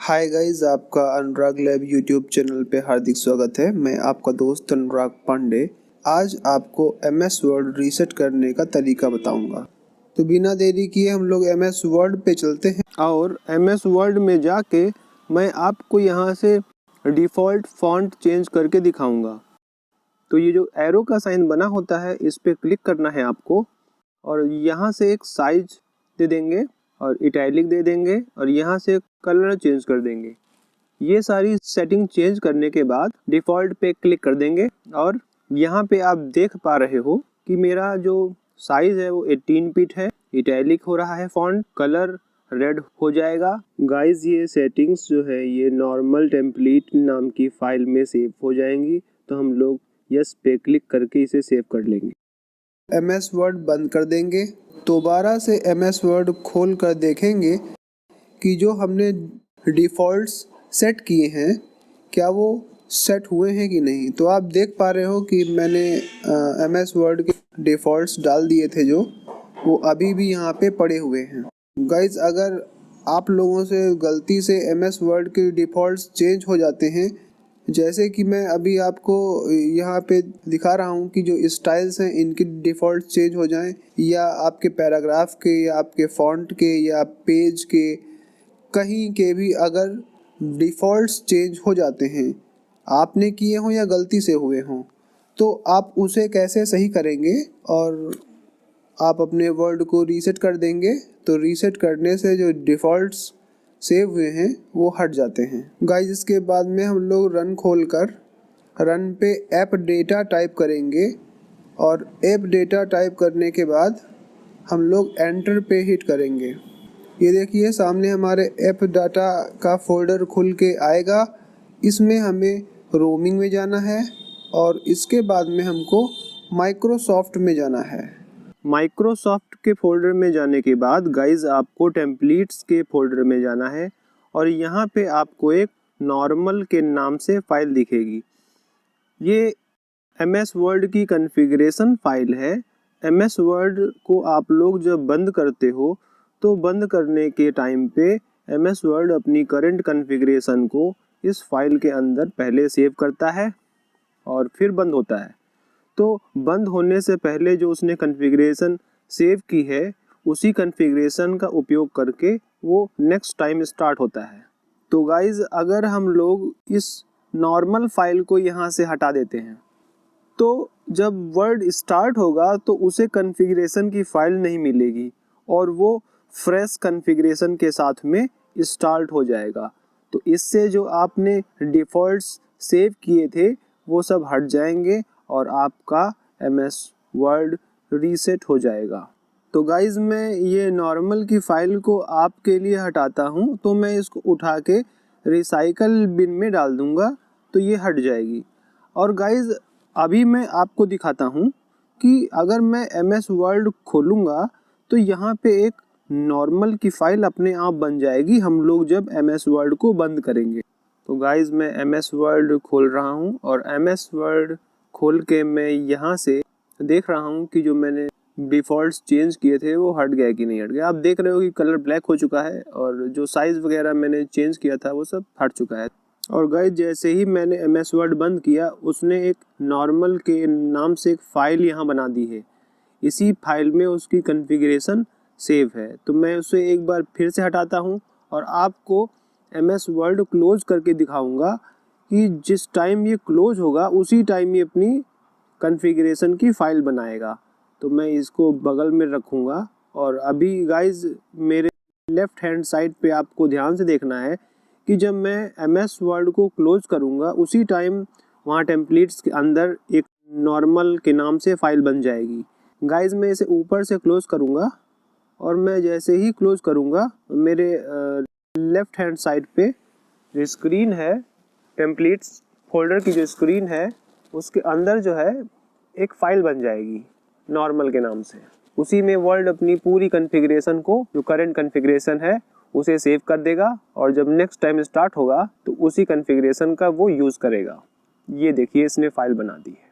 Hi guys, आपका अनुराग lab YouTube channel पे हार्दिक स्वागत है। मैं आपका दोस्त अनुराग पांडे। आज आपको एमएस वर्ड रीसेट करने का तरीका बताऊंगा। तो बिना देरी किए हम लोग एमएस वर्ड पे चलते हैं और एमएस वर्ड में जाके मैं आपको यहाँ से डिफ़ॉल्ट फॉन्ट चेंज करके दिखाऊंगा। तो ये जो एरो का साइन बना होता है, इस पर क्लिक करना है आपको और यहाँ से एक साइज दे देंगे और इटैलिक दे देंगे और यहाँ से कलर चेंज कर देंगे। ये सारी सेटिंग चेंज करने के बाद डिफ़ॉल्ट पे क्लिक कर देंगे और यहाँ पे आप देख पा रहे हो कि मेरा जो साइज़ है वो 18 फीट है। इटैलिक हो रहा है फॉन्ट, कलर रेड हो जाएगा। गाइस, ये सेटिंग्स जो है ये नॉर्मल टेम्पलेट नाम की फाइल में सेव हो जाएंगी। तो हम लोग यस पे क्लिक करके इसे सेव कर लेंगे। एमएस वर्ड बंद कर देंगे। दोबारा से एमएस वर्ड खोल कर देखेंगे कि जो हमने डिफ़ॉल्ट्स सेट किए हैं क्या वो सेट हुए हैं कि नहीं। तो आप देख पा रहे हो कि मैंने एमएस वर्ड के डिफ़ॉल्ट्स डाल दिए थे, जो वो अभी भी यहाँ पे पड़े हुए हैं। गाइज, अगर आप लोगों से गलती से एमएस वर्ड के डिफ़ॉल्ट्स चेंज हो जाते हैं, जैसे कि मैं अभी आपको यहाँ पे दिखा रहा हूँ कि जो स्टाइल्स हैं इनके डिफ़ॉल्ट चेंज हो जाएं, या आपके पैराग्राफ के या आपके फॉन्ट के या पेज के कहीं के भी अगर डिफ़ॉल्ट्स चेंज हो जाते हैं, आपने किए हों या गलती से हुए हों, तो आप उसे कैसे सही करेंगे और आप अपने वर्ड को रीसेट कर देंगे। तो रीसेट करने से जो डिफ़ॉल्ट्स सेव हुए हैं वो हट जाते हैं। गाइस, इसके बाद में हम लोग रन खोलकर रन पे ऐप डेटा टाइप करेंगे और ऐप डेटा टाइप करने के बाद हम लोग एंटर पे हिट करेंगे। ये देखिए सामने हमारे ऐप डाटा का फोल्डर खुल के आएगा। इसमें हमें रोमिंग में जाना है और इसके बाद में हमको माइक्रोसॉफ्ट में जाना है। माइक्रोसॉफ्ट के फोल्डर में जाने के बाद गाइज आपको टेम्पलेट्स के फोल्डर में जाना है और यहाँ पे आपको एक नॉर्मल के नाम से फाइल दिखेगी। ये एमएस वर्ड की कॉन्फ़िगरेशन फाइल है। एमएस वर्ड को आप लोग जब बंद करते हो तो बंद करने के टाइम पे एमएस वर्ड अपनी करंट कॉन्फ़िगरेशन को इस फाइल के अंदर पहले सेव करता है और फिर बंद होता है। तो बंद होने से पहले जो उसने कॉन्फ़िगरेशन सेव की है उसी कॉन्फ़िगरेशन का उपयोग करके वो नेक्स्ट टाइम स्टार्ट होता है। तो गाइज़, अगर हम लोग इस नॉर्मल फाइल को यहाँ से हटा देते हैं तो जब वर्ड स्टार्ट होगा तो उसे कॉन्फ़िगरेशन की फ़ाइल नहीं मिलेगी और वो फ्रेश कॉन्फ़िगरेशन के साथ में स्टार्ट हो जाएगा। तो इससे जो आपने डिफ़ॉल्ट्स सेव किए थे वो सब हट जाएंगे और आपका एमएस वर्ड रीसेट हो जाएगा। तो गाइज़, मैं ये नॉर्मल की फ़ाइल को आपके लिए हटाता हूँ, तो मैं इसको उठा के रिसाइकल बिन में डाल दूँगा तो ये हट जाएगी। और गाइज़, अभी मैं आपको दिखाता हूँ कि अगर मैं एमएस वर्ड खोलूँगा तो यहाँ पे एक नॉर्मल की फ़ाइल अपने आप बन जाएगी हम लोग जब एमएस वर्ड को बंद करेंगे। तो गाइज़, मैं एमएस वर्ड खोल रहा हूँ और एमएस वर्ड खोल के मैं यहाँ से देख रहा हूँ कि जो मैंने डिफ़ॉल्ट्स चेंज किए थे वो हट गया कि नहीं हट गया। आप देख रहे हो कि कलर ब्लैक हो चुका है और जो साइज़ वगैरह मैंने चेंज किया था वो सब हट चुका है। और गाइस, जैसे ही मैंने एमएस वर्ड बंद किया उसने एक नॉर्मल के नाम से एक फ़ाइल यहाँ बना दी है। इसी फाइल में उसकी कॉन्फ़िगरेशन सेव है। तो मैं उसे एक बार फिर से हटाता हूँ और आपको एमएस वर्ड क्लोज करके दिखाऊंगा कि जिस टाइम ये क्लोज होगा उसी टाइम ये अपनी कॉन्फ़िगरेशन की फ़ाइल बनाएगा। तो मैं इसको बगल में रखूँगा और अभी गाइज़ मेरे लेफ़्ट हैंड साइड पे आपको ध्यान से देखना है कि जब मैं एमएस वर्ड को क्लोज करूँगा उसी टाइम वहाँ टेम्पलेट्स के अंदर एक नॉर्मल के नाम से फ़ाइल बन जाएगी। गाइज़, मैं इसे ऊपर से क्लोज करूँगा और मैं जैसे ही क्लोज करूँगा मेरे लेफ़्ट हैंड साइड पे जो स्क्रीन है, टेम्पलेट्स फोल्डर की जो स्क्रीन है उसके अंदर जो है एक फ़ाइल बन जाएगी नॉर्मल के नाम से। उसी में वर्ड अपनी पूरी कॉन्फ़िगरेशन को, जो करंट कॉन्फ़िगरेशन है, उसे सेव कर देगा और जब नेक्स्ट टाइम स्टार्ट होगा तो उसी कॉन्फ़िगरेशन का वो यूज़ करेगा। ये देखिए, इसने फ़ाइल बना दी है।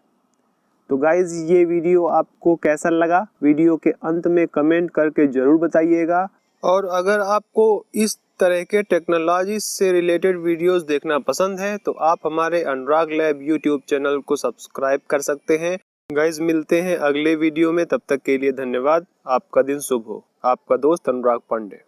तो गाइज़, ये वीडियो आपको कैसा लगा? वीडियो के अंत में कमेंट करके ज़रूर बताइएगा और अगर आपको इस तरह के टेक्नोलॉजी से रिलेटेड वीडियोस देखना पसंद है तो आप हमारे अनुराग लैब यूट्यूब चैनल को सब्सक्राइब कर सकते हैं। गाइस, मिलते हैं अगले वीडियो में, तब तक के लिए धन्यवाद। आपका दिन शुभ हो। आपका दोस्त अनुराग पांडे।